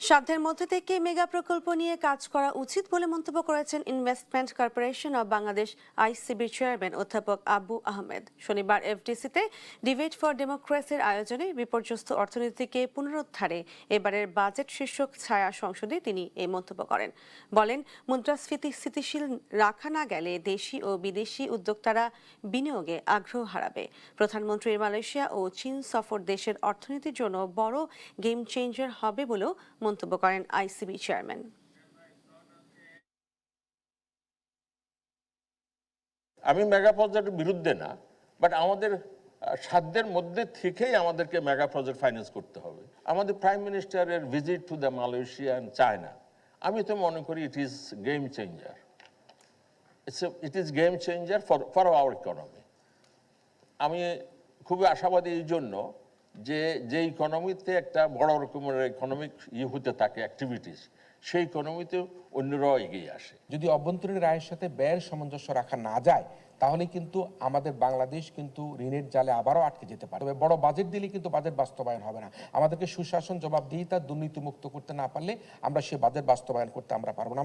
সাধ্যের মধ্যে থেকে মেগা প্রকল্প নিয়ে কাজ করা উচিত বলে মন্তব্য করেছেন ইনভেস্টমেন্ট কর্পোরেশন অব বাংলাদেশ আইসিবির চেয়ারম্যান অধ্যাপক আবু আহমেদ। শনিবার এফডিসিতে ডিবেট ফর ডেমোক্রেসির আয়োজনে বিপর্যস্ত অর্থনীতিকে পুনরুদ্ধারে এবারের বাজেট শীর্ষক ছায়া সংসদে তিনি এই মন্তব্য করেন। বলেন, মুদ্রাস্ফীতি স্থিতিশীল রাখা না গেলে দেশি ও বিদেশি উদ্যোক্তারা বিনিয়োগে আগ্রহ হারাবে। প্রধানমন্ত্রীর মালয়েশিয়া ও চীন সফর দেশের অর্থনীতির জন্য বড় গেম চেঞ্জার হবে বলেও মন্তব্য করেন আইসিবি চেয়ারম্যান। আমি মেগা প্রজেক্টের বিরুদ্ধে না, বাট আমাদের সাধ্যের মধ্যে থেকেই আমাদেরকে মেগা প্রজেক্ট ফাইন্যান্স করতে হবে। আমাদের প্রাইম মিনিস্টারের visit to the Malaysia and China, আমি তো মনে করি it is game changer. It is game changer for our economy. আমি খুবই আশাবাদী এই জন্য যে ইকোনমিতে একটা বড় রকমের ইকোনমিক হতে থাকে অ্যাক্টিভিটিস, সেই ইকোনমিতে অন্যরাও এগিয়ে আসে। যদি অভ্যন্তরীণ আয়ের সাথে ব্যয়ের সামঞ্জস্য রাখা না যায়, তাহলে কিন্তু আমাদের বাংলাদেশ কিন্তু ঋণের জালে আবারও আটকে যেতে পারে। তবে বড় বাজেট দিলে কিন্তু বাজেট বাস্তবায়ন হবে না। আমাদেরকে সুশাসন, জবাবদিহিতা, দুর্নীতিমুক্ত করতে না পারলে আমরা সে বাজেট বাস্তবায়ন করতে আমরা পারবো না।